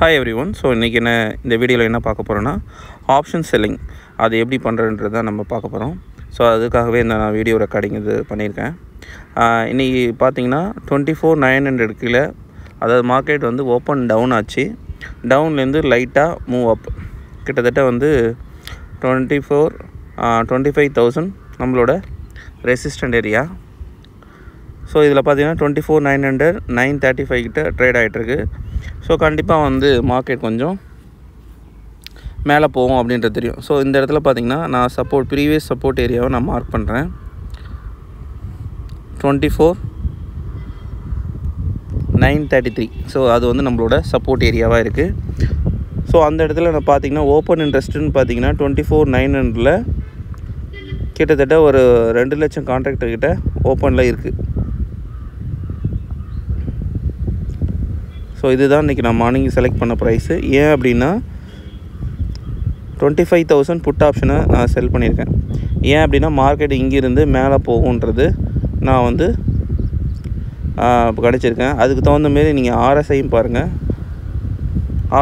Hi every one. So இன்றைக்கி இந்த வீடியோவில் என்ன பார்க்க போகிறோன்னா ஆப்ஷன் செல்லிங் அது எப்படி பண்ணுறதுன்றது தான் நம்ம பார்க்க போகிறோம். ஸோ அதுக்காகவே நான் வீடியோ ரெக்கார்டிங் இது பண்ணியிருக்கேன். இன்றைக்கி பார்த்தீங்கன்னா 24,900 கீழே, அதாவது மார்க்கெட் வந்து ஓப்பன் டவுன் ஆச்சு. டவுன்லேருந்து லைட்டாக மூவ் அப், கிட்டத்தட்ட வந்து 25,000 நம்மளோட ரெசிஸ்டன்ட் ஏரியா. ஸோ இதில் பார்த்தீங்கன்னா 24,900 935 கிட்ட ட்ரேட் ஆகிட்டுருக்கு. ஸோ கண்டிப்பாக வந்து மார்க்கெட் கொஞ்சம் மேலே போகும் அப்படின்றது தெரியும். ஸோ இந்த இடத்துல பார்த்தீங்கன்னா நான் ப்ரீவியஸ் சப்போர்ட் ஏரியாவை நான் மார்க் பண்ணுறேன். 24,933. ஸோ அது வந்து நம்மளோட சப்போர்ட் ஏரியாவாக இருக்குது. ஸோ அந்த இடத்துல நான் பார்த்தீங்கன்னா ஓப்பன் இன்ட்ரெஸ்ட்டுன்னு பார்த்தீங்கன்னா 24,900 கிட்டத்தட்ட ஒரு 2 லட்சம் கான்ட்ராக்டர்கிட்ட ஓப்பனில் இருக்குது. ஸோ இதுதான் இன்றைக்கி நான் மார்னிங் செலக்ட் பண்ண ப்ரைஸு. ஏன் அப்படின்னா 25,000 புட் ஆப்ஷனை நான் செல் பண்ணியிருக்கேன். ஏன் அப்படின்னா மார்க்கெட் இங்கேருந்து மேலே போகுன்றது நான் வந்து கிடச்சிருக்கேன். அதுக்கு தகுந்த மாரி நீங்கள் ஆர்எஸ்ஐயும் பாருங்கள்.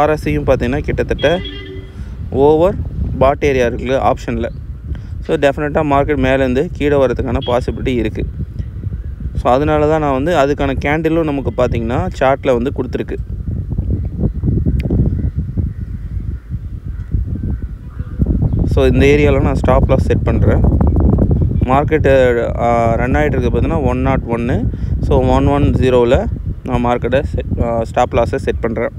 ஆர்எஸ்ஐயும் பார்த்தீங்கன்னா கிட்டத்தட்ட ஓவர் பாட் ஏரியா இருக்குல்ல ஆப்ஷனில். ஸோ டெஃபினட்டாக மார்க்கெட் மேலேருந்து கீழே வரதுக்கான பாசிபிலிட்டி இருக்குது. ஸோ அதனால தான் நான் வந்து அதுக்கான கேண்டிலும் நமக்கு பார்த்திங்கன்னா சார்ட்டில் வந்து கொடுத்துருக்கு. ஸோ இந்த ஏரியாவில் நான் ஸ்டாப் லாஸ் செட் பண்ணுறேன். மார்க்கெட்டு ரன் ஆகிட்டு இருக்குது பார்த்தீங்கன்னா 101. ஸோ 110 நான் மார்க்கெட்டை ஸ்டாப் லாஸை செட் பண்ணுறேன்.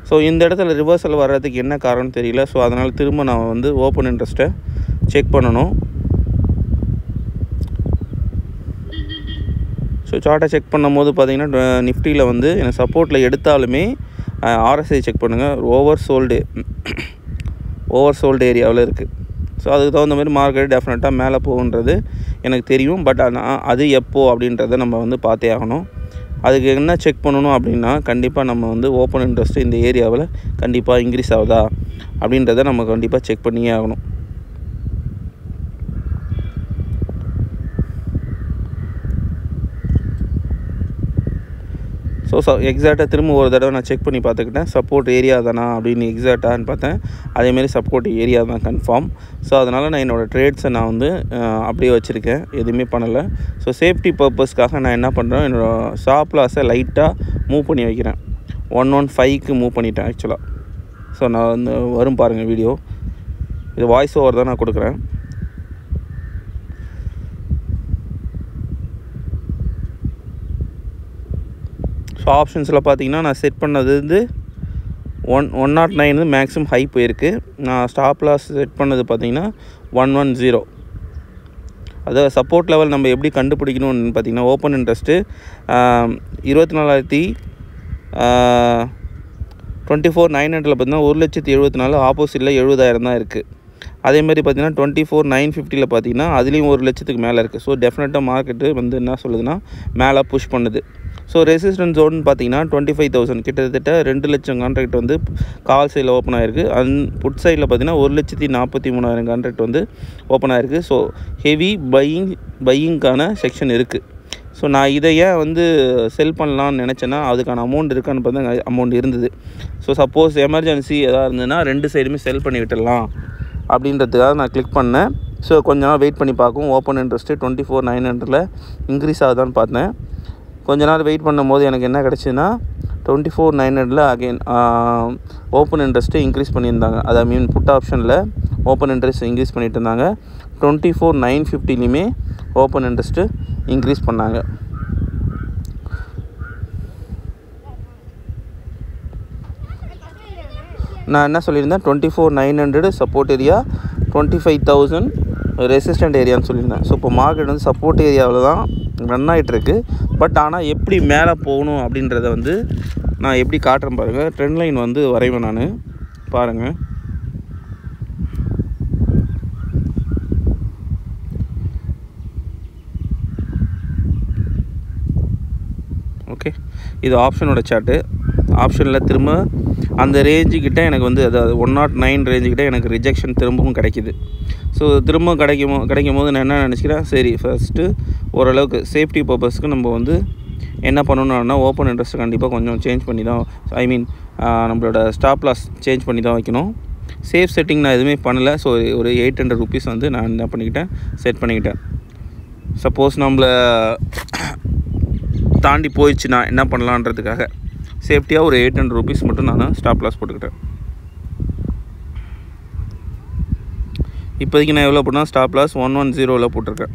ஸோ இந்த இடத்துல ரிவர்சல் வர்றதுக்கு என்ன காரணம் தெரியல. ஸோ அதனால் திரும்ப நான் வந்து ஓப்பன் இன்ட்ரெஸ்ட்டை செக் பண்ணணும். ஸோ சார்ட்டை செக் பண்ணும்போது பார்த்திங்கன்னா நிஃப்டியில் வந்து எனக்கு சப்போர்ட்டில் எடுத்தாலுமே ஆர்எஸ்ஐ செக் பண்ணுங்கள். ஓவர் சோல்டு ஏரியாவில் இருக்குது. ஸோ அதுக்கு தகுந்த மாதிரி மார்க்கெட் டெஃபினட்டாக மேலே போகுன்றது எனக்கு தெரியும். பட் அது எப்போது அப்படின்றத நம்ம வந்து பார்த்தே ஆகணும். அதுக்கு என்ன செக் பண்ணணும் அப்படின்னா கண்டிப்பாக நம்ம வந்து ஓப்பன் இன்ட்ரெஸ்ட்டு இந்த ஏரியாவில் கண்டிப்பாக இன்க்ரீஸ் ஆகுதா அப்படின்றத நம்ம கண்டிப்பாக செக் பண்ணியே ஆகணும். ஸோ எக்ஸாக்டாக திரும்ப ஒரு தடவை நான் செக் பண்ணி பார்த்துக்கிட்டேன். சப்போர்ட் ஏரியா தானா அப்படின்னு எக்ஸாக்டான்னு பார்த்தேன். அதேமாரி சப்போர்ட் ஏரியா தான் கன்ஃபார்ம். ஸோ அதனால் நான் என்னோடய ட்ரேட்ஸை நான் வந்து அப்படியே வச்சுருக்கேன், எதுவுமே பண்ணலை. ஸோ சேஃப்டி பர்பஸ்க்காக நான் என்ன பண்ணுறேன், என்னோடய ஸ்டாப் லாஸை லைட்டாக மூவ் பண்ணி வைக்கிறேன். 115க்கு மூவ் பண்ணிட்டேன் ஆக்சுவலாக. ஸோ நான் வந்து வரும் பாருங்கள் வீடியோ, இது வாய்ஸ் ஓவர் தான் நான் கொடுக்குறேன். ஸோ ஆப்ஷன்ஸில் பார்த்தீங்கன்னா நான் செட் பண்ணது வந்து 109 மேக்ஸிமம் ஹை போயிருக்கு. நான் ஸ்டாப் லாஸ் செட் பண்ணது பார்த்தீங்கன்னா 110. அதாவது சப்போர்ட் லெவல் நம்ம எப்படி கண்டுபிடிக்கணும்னு பார்த்தீங்கன்னா ஓப்பன் இன்ட்ரெஸ்ட்டு 24,900 பார்த்தீங்கன்னா 1,74,000 ஆப்போசிட்டில் 70,000 தான் இருக்குது. அதேமாதிரி பார்த்தீங்கன்னா 24,950 பார்த்தீங்கன்னா அதுலேயும் 1 லட்சத்துக்கு மேலே இருக்குது. ஸோ டெஃபினட்டாக மார்க்கெட்டு வந்து என்ன சொல்லுதுன்னா மேலே புஷ் பண்ணுது. ஸோ ரெசிஸ்டன்ஸ் ஜோன் பார்த்தீங்கன்னா 25,000 கிட்டத்தட்ட 2 லட்சம் கான்ட்ராக்ட் வந்து கால் சைடில் ஓப்பன் ஆகிருக்கு. புட் சைடில் பார்த்தீங்கன்னா 1,43,000 கான்ட்ராக்ட் வந்து ஓப்பன் ஆகிருக்கு. ஸோ ஹெவி பையிங்கான செக்ஷன் இருக்குது. ஸோ நான் இதை ஏன் வந்து செல் பண்ணலான்னு நினச்சேன்னா அதுக்கான அமௌண்ட் இருக்கான்னு பார்த்தா அமௌண்ட் இருந்தது. ஸோ சப்போஸ் எமர்ஜென்சி எதாவது இருந்ததுன்னா 2 சைடுமே செல் பண்ணி விட்டுடலாம் அப்படின்றதுக்காக நான் கிளிக் பண்ணேன். ஸோ கொஞ்ச நாள் வெயிட் பண்ணி பார்க்கும். ஓப்பன் இன்ட்ரெஸ்ட்டு 24,900 இன்க்ரீஸ் ஆகுதான்னு பார்த்தேன். கொஞ்ச நாள் வெயிட் பண்ணும்போது எனக்கு என்ன கிடச்சிதுன்னா 24,900 அகெயின் ஓப்பன் இன்ட்ரெஸ்ட்டு இன்க்ரீஸ் பண்ணியிருந்தாங்க. அதை மீன் புட் ஆப்ஷனில் ஓப்பன் இன்ட்ரெஸ்ட் இன்க்ரீஸ் பண்ணிட்டு இருந்தாங்க. 24,950லையுமே ஓப்பன் இன்ட்ரெஸ்ட்டு இன்க்ரீஸ் பண்ணாங்க. நான் என்ன சொல்லியிருந்தேன், 24,900 சப்போர்ட் ஏரியா, 25,000 ரெசிஸ்டன்ட் ஏரியான்னு சொல்லியிருந்தேன். ஸோ இப்போ மார்க்கெட் வந்து சப்போர்ட் ஏரியாவில் தான் ரன் ஆகிட்டுருக்கு. பட் ஆனால் எப்படி மேலே போகணும் அப்படின்றத வந்து நான் எப்படி காட்டுறேன் பாருங்கள். ட்ரெண்ட் லைன் வந்து வரைவேன் நான் பாருங்கள். ஓகே, இது ஆப்ஷனோட சார்ட்டு. ஆப்ஷனில் திரும்ப அந்த ரேஞ்சுக்கிட்ட எனக்கு வந்து அதாவது 109 ரேஞ்சுக்கிட்ட எனக்கு ரிஜெக்ஷன் திரும்பவும் கிடைக்கிது. ஸோ திரும்ப கிடைக்கும் போது நான் என்ன நினச்சிக்கிறேன், சரி ஃபஸ்ட்டு ஓரளவுக்கு சேஃப்டி பர்பஸ்க்கு நம்ம வந்து என்ன பண்ணணும்னா ஓப்பன் இன்ட்ரெஸ்ட் கண்டிப்பாக கொஞ்சம் சேஞ்ச் பண்ணி தான், ஐ மீன் நம்மளோட ஸ்டாப் லாஸ் சேஞ்ச் பண்ணி தான் வைக்கணும். சேஃப் செட்டிங் நான் எதுவுமே பண்ணலை. ஸோ ஒரு 800 rupees வந்து நான் என்ன பண்ணிக்கிட்டேன், செட் பண்ணிக்கிட்டேன். சப்போஸ் நம்மளை தாண்டி போயிடுச்சுன்னா என்ன பண்ணலான்றதுக்காக சேஃப்டியாக ஒரு 800 rupees மட்டும் நான் ஸ்டாப் லாஸ் போட்டுக்கிட்டேன். இப்போதைக்கு நான் எவ்வளோ போட்டேன்னா ஸ்டாப் லாஸ் 110 போட்டிருக்கேன்.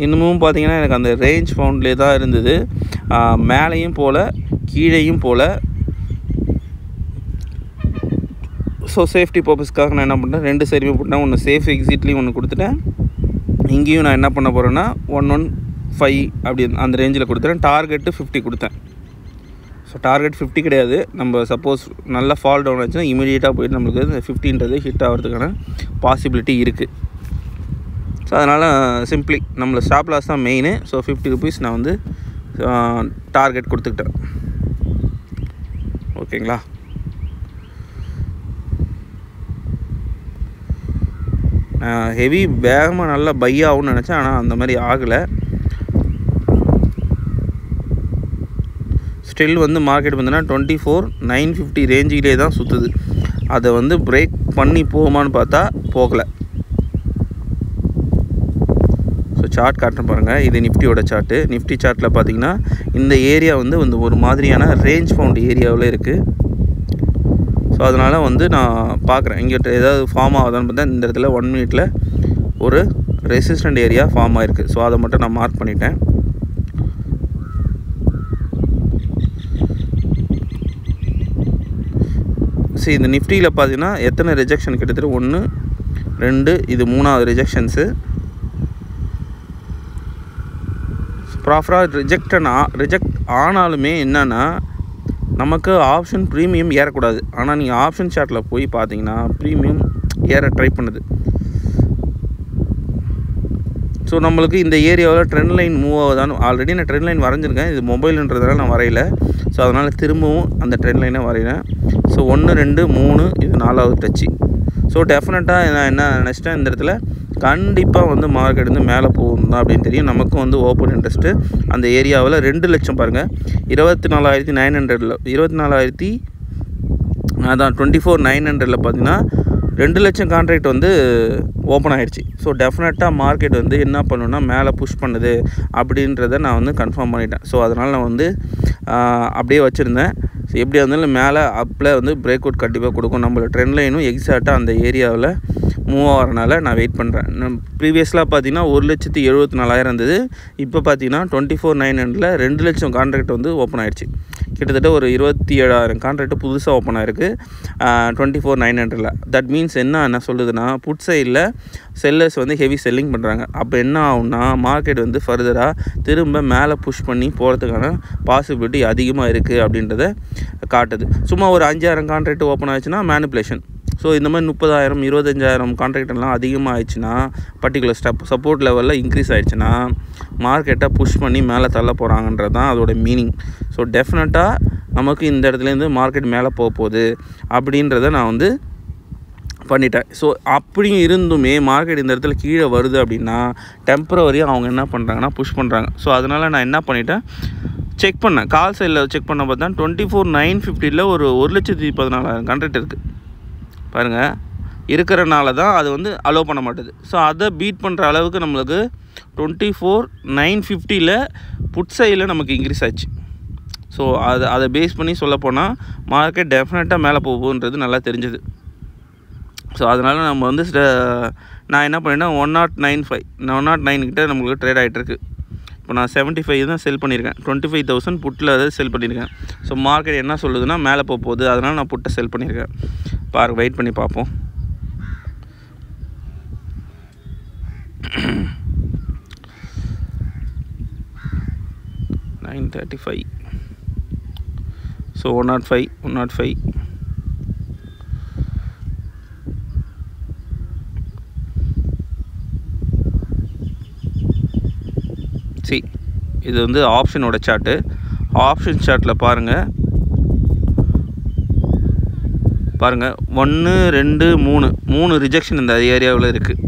இன்னமும் பார்த்தீங்கன்னா எனக்கு அந்த ரேஞ்ச் ஃபவுண்ட்லேயே தான் இருந்தது. மேலேயும் போல் கீழேயும் போல். ஸோ சேஃப்டி பர்பஸ்க்காக நான் என்ன பண்ணுறேன், 2 சைடுமே போட்டேன். ஒன்று சேஃப் எக்ஸிட்லேயும் ஒன்று கொடுத்துட்டேன். இங்கேயும் நான் என்ன பண்ண போகிறேன்னா 115 அப்படி அந்த ரேஞ்சில் கொடுத்துட்டேன். டார்கெட்டு 50 கொடுத்தேன். ஸோ டார்கெட் 50 கிடையாது. நம்ம சப்போஸ் நல்லா ஃபால் டவுன் ஆச்சுன்னா இமீடியட்டாக போய்ட்டு நம்மளுக்கு இந்த 50ன்றது ஹிட் ஆகிறதுக்கான பாசிபிலிட்டி இருக்குது. ஸோ அதனால் சிம்பிளி நம்மளை ஸ்டாப் லாஸ் தான் மெயினு. ஸோ 50 rupees நான் வந்து டார்கெட் கொடுத்துக்கிட்டேன். ஓகேங்களா? ஹெவி வேகமாக நல்லா பை ஆகும்னு நினச்சேன். ஆனால் அந்த மாதிரி ஆகலை. ஸ்டில் வந்து மார்க்கெட் வந்துன்னா 24,950 ரேஞ்சிலே தான் சுற்றுது. அதை வந்து பிரேக் பண்ணி போகுமான்னு பார்த்தா போகலை. ஸோ சார்ட் காட்டுறேன் பாருங்கள். இது நிஃப்டியோட சார்ட்டு. நிஃப்டி சார்ட்டில் பார்த்தீங்கன்னா இந்த ஏரியா வந்து ஒரு மாதிரியான ரேஞ்ச் ஃபவுண்ட் ஏரியாவில் இருக்குது. ஸோ அதனால் வந்து நான் பார்க்குறேன் இங்கே ஏதாவது ஃபார்ம் ஆகுதான்னு பார்த்தா இந்த இடத்துல 1 minute ஒரு ரெசிஸ்டண்ட் ஏரியா ஃபார்ம் ஆகிருக்கு. ஸோ அதை மட்டும் நான் மார்க் பண்ணிட்டேன். சரி, இந்த நிஃப்டியில் பார்த்தீங்கன்னா எத்தனை ரிஜெக்ஷன், கிட்டத்தட்ட 1 2 இது 3வது ரிஜெக்ஷன்ஸு. ப்ராப்பராக ரிஜெக்ட் ஆனாலுமே என்னென்னா நமக்கு ஆப்ஷன் ப்ரீமியம் ஏறக்கூடாது. ஆனால் நீங்கள் ஆப்ஷன் சார்ட்டில் போய் பார்த்தீங்கன்னா ப்ரீமியம் ஏற ட்ரை பண்ணுது. ஸோ நம்மளுக்கு இந்த ஏரியாவில் ட்ரெண்ட் லைன் மூவ் ஆகுதான்னு ஆல்ரெடி நான் ட்ரெண்ட் லைன் வரைஞ்சிருக்கேன். இது மொபைல்ன்றதுனால நான் வரையலை. ஸோ அதனால் திரும்பவும் அந்த ட்ரெண்ட் லைனை வரைகிறேன். ஸோ 1 2 3 இது 4வது டச்சு. ஸோ டெஃபினட்டாக நான் என்ன நினச்சிட்டேன், இந்த இடத்துல கண்டிப்பாக வந்து மார்க்கெட் வந்து மேலே போகும் தான் அப்படின்னு தெரியும். நமக்கும் வந்து ஓப்பன் இன்ட்ரெஸ்ட்டு அந்த ஏரியாவில் 2 லட்சம் பாருங்கள், 24,900 24,000 அதான் 24,900 பார்த்தீங்கன்னா 2 லட்சம் கான்ட்ராக்ட் வந்து ஓப்பன் ஆகிடுச்சு. ஸோ டெஃபினட்டாக மார்க்கெட் வந்து என்ன பண்ணுன்னா மேலே புஷ் பண்ணுது அப்படின்றத நான் வந்து கன்ஃபார்ம் பண்ணிட்டேன். ஸோ அதனால் நான் வந்து அப்படியே வச்சுருந்தேன். ஸோ எப்படியா இருந்தாலும் மேலே அப்பில் வந்து பிரேக் அவுட் கண்டிப்பாக கொடுக்கும். நம்மளோட ட்ரெண்ட் லைனும் எக்ஸாக்டாக அந்த ஏரியாவில் மூவ் ஆகிறனால நான் வெயிட் பண்ணுறேன். ப்ரீவியஸ்லாம் பார்த்தீங்கன்னா 1,74,000 இருந்தது. இப்போ பார்த்தீங்கன்னா 24,900 2 லட்சம் கான்ட்ராக்ட் வந்து ஓப்பன் ஆகிடுச்சு. கிட்டத்தட்ட ஒரு 27,000 கான்ட்ராக்ட் புதுசாக ஓப்பன் ஆகிருக்கு 24,900. தட் மீன்ஸ் என்ன சொல்லுதுன்னா, புட் சைடில் செல்லர்ஸ் வந்து ஹெவி செல்லிங் பண்ணுறாங்க. அப்போ என்ன ஆகும்னா மார்க்கெட் வந்து ஃபர்தராக திரும்ப மேலே புஷ் பண்ணி போகிறதுக்கான பாசிபிலிட்டி அதிகமாக இருக்குது அப்படின்றத காட்டுது. சும்மா ஒரு 5,000 கான்ட்ராக்ட் ஓப்பன் ஆகிடுச்சுன்னா மேனிப்புலேஷன். ஸோ இந்த மாதிரி 30,000 25,000 கான்ட்ராக்டெல்லாம் அதிகமாக ஆயிடுச்சுன்னா, பர்டிகுலர் சப்போர்ட் லெவலில் இன்க்ரீஸ் ஆகிடுச்சுன்னா மார்க்கெட்டை புஷ் பண்ணி மேலே தள்ள போகிறாங்கன்றது தான் அதோட மீனிங். ஸோ டெஃபினட்டாக நமக்கு இந்த இடத்துலேருந்து மார்க்கெட் மேலே போக போகுது அப்படின்றத நான் வந்து பண்ணிட்டேன். ஸோ அப்படி இருந்துமே மார்க்கெட் இந்த இடத்துல கீழே வருது அப்படின்னா டெம்பரவரியாக அவங்க என்ன பண்ணுறாங்கன்னா புஷ் பண்ணுறாங்க. ஸோ அதனால் நான் என்ன பண்ணிட்டேன், செக் பண்ணேன். கால் சைடில் செக் பண்ண பார்த்தா 24,950 ஒரு 1,14,000 கான்ட்ராக்ட் இருக்குது பாருங்கள். இருக்கிறனால தான் அது வந்து அலோவ் பண்ண மாட்டேது. ஸோ அதை பீட் பண்ணுற அளவுக்கு நம்மளுக்கு 24,950 புட் சைடில் நமக்கு இன்க்ரீஸ் ஆச்சு. ஸோ அதை பேஸ் பண்ணி சொல்லப்போனால் மார்க்கெட் டெஃபினட்டாக மேலே போகுன்றது நல்லா தெரிஞ்சுது. ஸோ அதனால் நம்ம வந்து நான் என்ன பண்ணிட்டேன், 109 கிட்ட நம்மளுக்கு ட்ரேட் ஆகிட்டுருக்கு. இப்போ நான் 75 தான் செல் பண்ணியிருக்கேன். 25,000 புட்டில் அதை செல் பண்ணியிருக்கேன். ஸோ மார்க்கெட் என்ன சொல்லுதுன்னா மேலே போக போகுது, அதனால் நான் புட்டை செல் பண்ணியிருக்கேன். பாருங்கள், வெயிட் பண்ணி பார்ப்போம். $935. ஸோ 105 இது வந்து ஆப்ஷனோட சார்ட்டு. ஆப்ஷன் சார்ட்டில் பாருங்கள் 1 2 3 ரிஜெக்ஷன் இந்த ஏரியாவில் இருக்குது.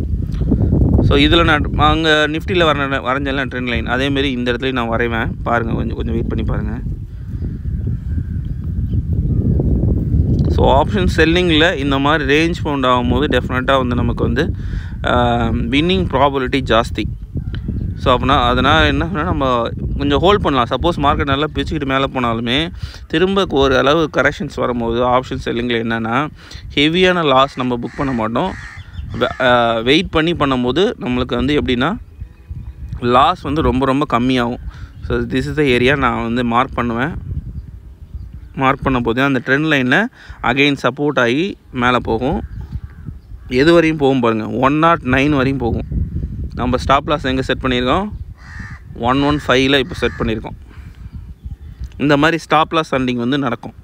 ஸோ ஸோ இதில் நான் அங்கே நிஃப்டியில் வரைஞ்செல்லாம் ட்ரெண்ட் லைன் அதேமாரி இந்த இடத்துலையும் நான் வரைவேன் பாருங்கள், கொஞ்சம் வெயிட் பண்ணி பாருங்கள். ஸோ ஆப்ஷன் செல்லிங்கில் இந்த மாதிரி ரேஞ்ச் பவுண்ட் ஆகும்போது டெஃபினட்டாக வந்து நமக்கு வந்து வின்னிங் ப்ராபபிலிட்டி ஜாஸ்தி. ஸோ அப்படின்னா அதனால் என்ன நம்ம கொஞ்சம் ஹோல்ட் பண்ணலாம். சப்போஸ் மார்க்கெட் நல்லா பிச்சுக்கிட்டு மேலே போனாலுமே திரும்ப ஒரு அளவு கரெக்ஷன்ஸ் வரும்போது ஆப்ஷன் செல்லிங்கில் என்னென்னா ஹெவியான லாஸ் நம்ம புக் பண்ண மாட்டோம். வெயிட் பண்ணி பண்ணும்போது நம்மளுக்கு வந்து எப்படின்னா லாஸ் வந்து ரொம்ப ரொம்ப கம்மியாகும். So this is the area நான் வந்து மார்க் பண்ணுவேன். மார்க் பண்ண போது அந்த ட்ரெண்ட் லைனில் அகெயின் சப்போர்ட் ஆகி மேலே போகும். எது வரையும் போகும் பாருங்கள், 109 வரையும் போகும். நம்ம ஸ்டாப் லாஸ் எங்கே செட் பண்ணியிருக்கோம், 115ல் இப்போ செட் பண்ணியிருக்கோம். இந்த மாதிரி ஸ்டாப் லாஸ் சண்டிங் வந்து நடக்கும்.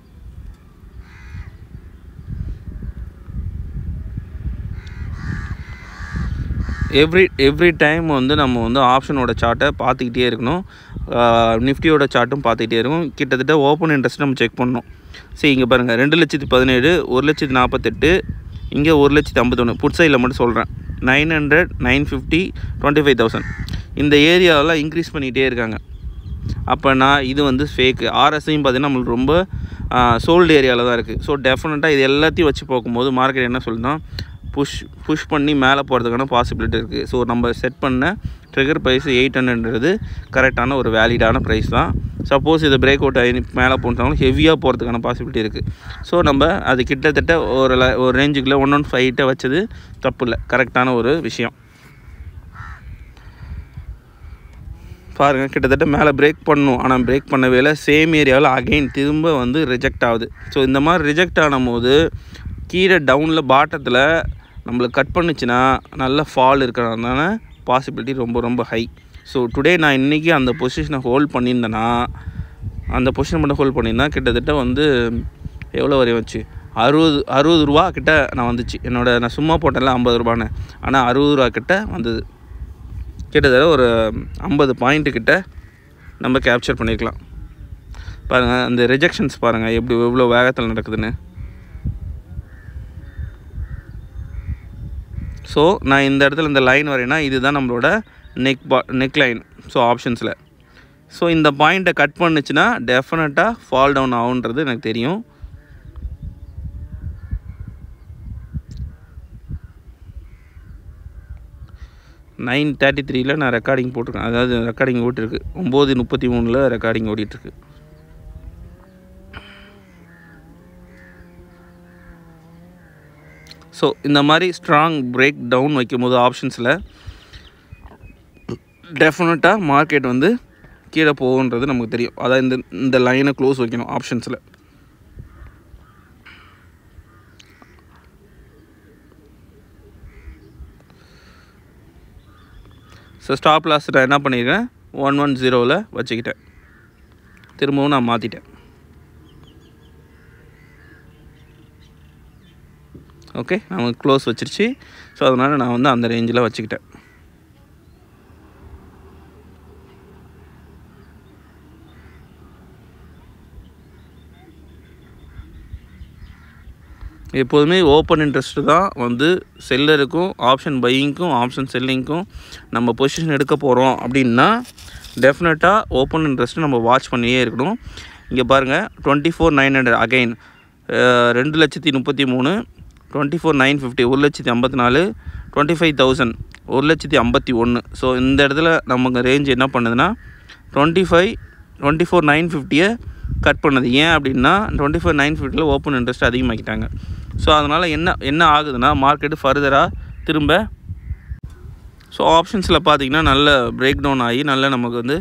எவ்ரி டைம் வந்து நம்ம வந்து ஆப்ஷனோட சார்ட்டை பார்த்துக்கிட்டே இருக்கணும். நிஃப்டியோட சார்ட்டும் பார்த்துக்கிட்டே இருக்கும். கிட்டத்தட்ட ஓப்பன் இன்ட்ரெஸ்ட் நம்ம செக் பண்ணணும். சரி இங்கே பாருங்கள் 2,17,000, 1,48,000, இங்கே 1,51,000. புட் சைடில் மட்டும் சொல்கிறேன். 900, 950, 25,000 இந்த ஏரியாவெல்லாம் இன்க்ரீஸ் பண்ணிகிட்டே இருக்காங்க. அப்போனா இது வந்து ஃபேக்கு. ஆர்எஸ்ஐயும் பார்த்திங்கன்னா நம்மளுக்கு ரொம்ப சோல்டு ஏரியாவில் தான் இருக்குது. ஸோ டெஃபினட்டாக இது எல்லாத்தையும் வச்சு பார்க்கும்போது மார்க்கெட் என்ன சொல்லுன்னா புஷ் பண்ணி மேலே போகிறதுக்கான பாசிபிலிட்டி இருக்குது. ஸோ நம்ம செட் பண்ண ட்ரிகர் ப்ரைஸ் 800ன்றது கரெக்டான ஒரு வேலிடான ப்ரைஸ் தான். சப்போஸ் இதை பிரேக் அவுட் ஆகி மேலே போனாலும் ஹெவியாக போகிறதுக்கான பாசிபிலிட்டி இருக்குது. ஸோ நம்ம அது கிட்டத்தட்ட ஒரு ரேஞ்சுக்குள்ளே 115 வச்சது தப்பு இல்லை, கரெக்டான ஒரு விஷயம். பாருங்கள் கிட்டத்தட்ட மேலே பிரேக் பண்ணணும், ஆனால் பிரேக் பண்ண வேலை சேம் ஏரியாவில் அகெயின் திரும்ப வந்து ரிஜெக்ட் ஆகுது. ஸோ இந்த மாதிரி ரிஜெக்ட் ஆனும்போது கீழே டவுனில் பாட்டத்தில் நம்மளுக்கு கட் பண்ணிச்சுன்னா நல்ல ஃபால் இருக்கிறதுனால பாசிபிலிட்டி ரொம்ப ரொம்ப ஹை. ஸோ டுடே நான் இன்றைக்கி அந்த பொசிஷனை ஹோல்ட் பண்ணியிருந்தேன்னா, அந்த பொசிஷன் மட்டும் ஹோல்ட் பண்ணியிருந்தேன் கிட்டத்தட்ட வந்து எவ்வளோ வரையும் வச்சு 60 ரூபா கிட்ட நான் வந்துச்சு. நான் சும்மா போட்டேன்ல 50 ரூபான்னு, ஆனால் 60 ரூபா கிட்ட வந்தது. கிட்டத்தட்ட ஒரு 50 பாயிண்ட்டு கிட்ட நம்ம கேப்சர் பண்ணியிருக்கலாம். பாருங்கள் அந்த ரிஜெக்ஷன்ஸ் பாருங்கள் எவ்வளோ வேகத்தில் நடக்குதுன்னு. ஸோ நான் இந்த இடத்துல இந்த லைன் வரையினா இதுதான் நம்மளோட நெக் லைன். ஸோ ஆப்ஷன்ஸில் ஸோ இந்த பாயிண்ட்டை கட் பண்ணிச்சுன்னா டெஃபினட்டாக ஃபால் டவுன் ஆகுன்றது எனக்கு தெரியும். நைன் 33ல் நான் ரெக்கார்டிங் போட்டிருக்கேன். அதாவது ரெக்கார்டிங் ஓட்டிருக்கு 9:33 ரெக்கார்டிங் ஓடிட்டுருக்கு. ஸோ இந்த மாதிரி ஸ்ட்ராங் பிரேக் டவுன் வைக்கும் போது ஆப்ஷன்ஸில் டெஃபினட்டாக மார்க்கெட் வந்து கீழே போகுன்றது நமக்கு தெரியும். அதாவது இந்த லைனை க்ளோஸ் வைக்கணும் ஆப்ஷன்ஸில். ஸோ ஸ்டாப் லாஸ் நான் என்ன பண்ணியிருக்கேன் 110ல் வச்சுக்கிட்டேன். திரும்பவும் நான் மாற்றிட்டேன். ஓகே நமக்கு க்ளோஸ் வச்சிருச்சு. ஸோ அதனால் நான் வந்து அந்த ரேஞ்சில் வச்சுக்கிட்டேன். எப்போதுமே ஓப்பன் இன்ட்ரெஸ்ட்டு தான் வந்து செல்லருக்கும் ஆப்ஷன் பையிங்க்கும் ஆப்ஷன் செல்லிங்க்கும் நம்ம பொசிஷன் எடுக்க போகிறோம் அப்படின்னா டெஃபினட்டாக ஓப்பன் இன்ட்ரெஸ்ட்டு நம்ம வாட்ச் பண்ணியே இருக்கணும். இங்கே பாருங்கள் 24,900 அகைன் 2,33,000, 24,950, 1,54,000, 25,000, 1,51,000. ஸோ இந்த இடத்துல நமக்கு ரேஞ்ச் என்ன பண்ணுதுன்னா 24,950 கட் பண்ணது. ஏன் அப்படின்னா 24,950 ஓப்பன் இன்ட்ரெஸ்ட் அதிகமாக்கிட்டாங்க. ஸோ அதனால் என்ன ஆகுதுன்னா மார்க்கெட்டு ஃபர்தராக திரும்ப ஸோ ஆப்ஷன்ஸில் பார்த்திங்கன்னா நல்ல பிரேக் டவுன் ஆகி நல்ல நமக்கு வந்து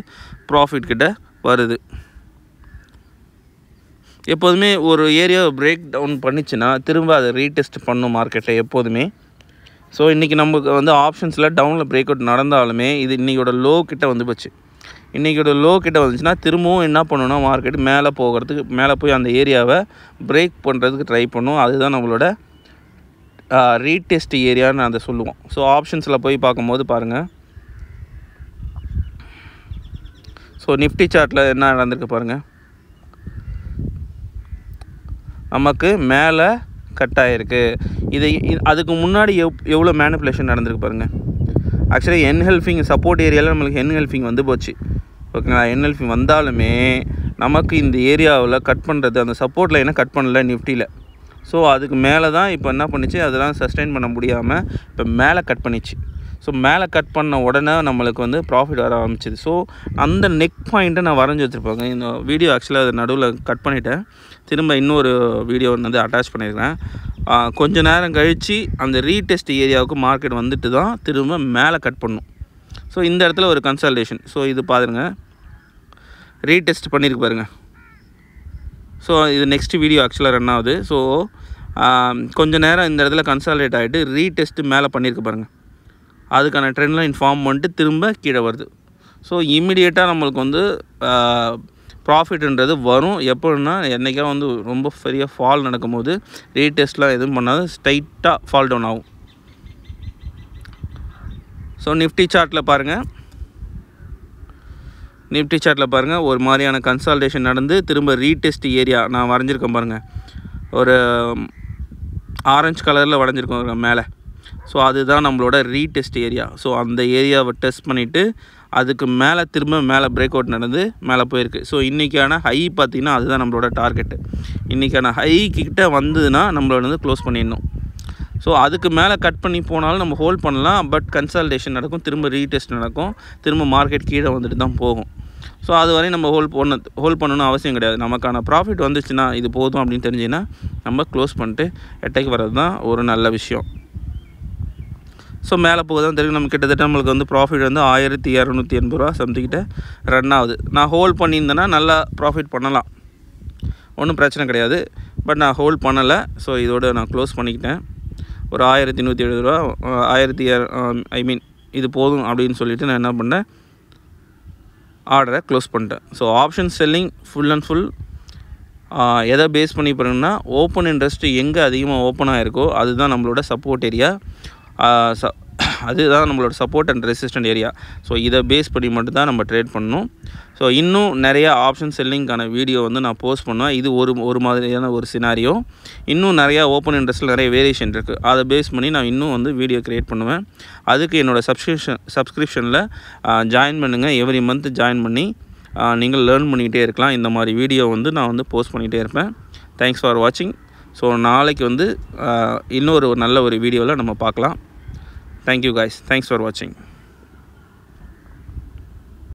ப்ராஃபிட் கிட்ட வருது. எப்போதுமே ஒரு ஏரியாவை பிரேக் டவுன் பண்ணிச்சுன்னா திரும்ப அதை ரீடெஸ்ட் பண்ணும் மார்க்கெட்டில் எப்போதுமே. ஸோ இன்றைக்கி நமக்கு வந்து ஆப்ஷன்ஸில் டவுனில் பிரேக் அவுட் நடந்தாலுமே இது இன்றைக்கியோட லோ கிட்ட வந்து போச்சு. இன்றைக்கியோட லோ கிட்ட வந்துச்சுன்னா திரும்பவும் என்ன பண்ணணும்னா மார்க்கெட் மேலே போய் அந்த ஏரியாவை பிரேக் பண்ணுறதுக்கு ட்ரை பண்ணும். அதுதான் நம்மளோட ரீடெஸ்ட் ஏரியான்னு அதை சொல்லுவோம். ஸோ ஆப்ஷன்ஸில் போய் பார்க்கும்போது பாருங்கள். ஸோ நிஃப்டி சார்ட்டில் என்ன நடந்திருக்கு பாருங்கள். நமக்கு மேலே கட் ஆகிருக்கு. அதுக்கு முன்னாடி எவ்வளோ மேனிப்புலேஷன் நடந்திருக்கு பாருங்கள். ஆக்சுவலி என்ஹெல்ஃபிங் சப்போர்ட் ஏரியாவில் நம்மளுக்கு என்ஹெல்ஃபிங் வந்து போச்சு ஓகேங்களா. என்எல்ஃபி வந்தாலுமே நமக்கு இந்த ஏரியாவில் கட் பண்ணுறது அந்த சப்போர்ட் லைனை கட் பண்ணல நிஃப்டியில். ஸோ அதுக்கு மேலே தான் இப்போ என்ன பண்ணிச்சு, அதெல்லாம் சஸ்டெயின் பண்ண முடியாமல் இப்போ மேலே கட் பண்ணிச்சு. ஸோ மேலே கட் பண்ண உடனே நம்மளுக்கு வந்து ப்ராஃபிட் வர ஆரம்பிச்சிது. ஸோ அந்த நெக் பாயிண்ட்டை நான் வரைஞ்சி வச்சுருப்பாங்க. இந்த வீடியோ ஆக்சுவலாக அது நடுவில் கட் பண்ணிவிட்டேன். திரும்ப இன்னொரு வீடியோ வந்து அட்டாச் பண்ணியிருக்கேன். கொஞ்சம் நேரம் கழித்து அந்த ரீடெஸ்ட் ஏரியாவுக்கு மார்க்கெட் வந்துட்டு தான் திரும்ப மேலே கட் பண்ணும். ஸோ இந்த இடத்துல ஒரு கன்சல்டேஷன். ஸோ இது பாருங்க, ரீடெஸ்ட் பண்ணியிருக்கு பாருங்கள். ஸோ இது நெக்ஸ்ட் வீடியோ ஆக்சுவலாக ரன் ஆகுது. ஸோ கொஞ்சம் நேரம் இந்த இடத்துல கன்சாலிடேட் ஆகிட்டு ரீடெஸ்ட்டு மேலே பண்ணியிருக்கு பாருங்கள். அதுக்கான ட்ரெண்ட் லைன் ஃபார்ம் பண்ணிட்டு திரும்ப கீழே வருது. ஸோ இம்மிடியேட்டாக நம்மளுக்கு வந்து ப்ராஃபிட்ன்றது வரும். எப்போன்னா என்றைக்கா வந்து ரொம்ப பெரிய ஃபால் நடக்கும்போது ரீடெஸ்ட்லாம் எதுவும் பண்ணாது, ஸ்ட்ரைட்டாக ஃபால் டவுன் ஆகும். ஸோ நிஃப்டி சார்ட்டில் பாருங்கள், நிஃப்டி சார்ட்டில் பாருங்கள் ஒரு மாதிரியான கன்சால்டேஷன் நடந்து திரும்ப ரீடெஸ்ட் ஏரியா நான் வரைஞ்சிருக்கேன் பாருங்கள். ஒரு ஆரஞ்சு கலரில் வரைஞ்சிருக்கோம் மேலே. ஸோ அதுதான் நம்மளோட ரீடெஸ்ட் ஏரியா. ஸோ அந்த ஏரியாவை டெஸ்ட் பண்ணிவிட்டு அதுக்கு மேலே திரும்ப மேலே பிரேக் அவுட் நடந்து மேலே போயிருக்கு. ஸோ இன்றைக்கான ஹை பார்த்திங்கன்னா அதுதான் நம்மளோட டார்கெட்டு. இன்றைக்கான ஹை கிட்ட வந்ததுன்னா நம்மளோட வந்து க்ளோஸ் பண்ணிடணும். ஸோ அதுக்கு மேலே கட் பண்ணி போனாலும் நம்ம ஹோல்ட் பண்ணலாம். பட் கன்சல்டேஷன் நடக்கும், திரும்ப ரீடெஸ்ட் நடக்கும், திரும்ப மார்க்கெட் கீழே வந்துட்டு தான் போகும். ஸோ அது வரையும் நம்ம ஹோல்ட் பண்ணணும்னு அவசியம் கிடையாது. நமக்கான ப்ராஃபிட் வந்துச்சுன்னா இது போதும் அப்படின்னு தெரிஞ்சுன்னா நம்ம க்ளோஸ் பண்ணிட்டு எட்டைக்கு வர்றது தான் ஒரு நல்ல விஷயம். ஸோ மேலே போக தான் தெரியும். நம்ம கிட்டத்தட்ட நம்மளுக்கு வந்து ப்ராஃபிட் வந்து 1280 ரூபா சம்திங்கிட்ட ரன் ஆகுது. நான் ஹோல்ட் பண்ணியிருந்தேன்னா நல்லா ப்ராஃபிட் பண்ணலாம், ஒன்றும் பிரச்சனை கிடையாது. பட் நான் ஹோல்ட் பண்ணலை. ஸோ இதோடு நான் க்ளோஸ் பண்ணிக்கிட்டேன். ஒரு 1170 ரூபா, 1000 இது போதும் அப்படின்னு சொல்லிவிட்டு நான் என்ன பண்ணேன், ஆர்டரை க்ளோஸ் பண்ணிட்டேன். So option selling full and full எதை பேஸ் பண்ணி பண்ணுன்னா, ஓப்பன் இன்ட்ரெஸ்ட்டு எங்கே அதிகமாக ஓப்பனாக இருக்கோ அதுதான் நம்மளோட சப்போர்ட் ஏரியா, அதுதான் நம்மளோட support and resistant area. So இதை பேஸ் பண்ணி மட்டும்தான் நம்ம ட்ரேட் பண்ணணும். ஸோ இன்னும் நிறையா ஆப்ஷன் செல்லிங்கான வீடியோ வந்து நான் போஸ்ட் பண்ணுவேன். இது ஒரு மாதிரியான ஒரு சினாரியோ. இன்னும் நிறையா ஓப்பன் இன்ட்ரெஸ்ட்டில் நிறைய வேரியேஷன் இருக்குது. அதை பேஸ் பண்ணி நான் இன்னும் வந்து வீடியோ க்ரியேட் பண்ணுவேன். அதுக்கு என்னோடய சப்ஸ்கிரிப்ஷனில் ஜாயின் பண்ணுங்கள். எவ்ரி மந்த் ஜாயின் பண்ணி நீங்கள் லேர்ன் பண்ணிக்கிட்டே இருக்கலாம். இந்த மாதிரி வீடியோ வந்து நான் வந்து போஸ்ட் பண்ணிகிட்டே இருப்பேன். தேங்க்ஸ் ஃபார் வாட்சிங். ஸோ நாளைக்கு வந்து இன்னொரு நல்ல ஒரு வீடியோவில் நம்ம பார்க்கலாம். Thank you guys. Thanks for watching.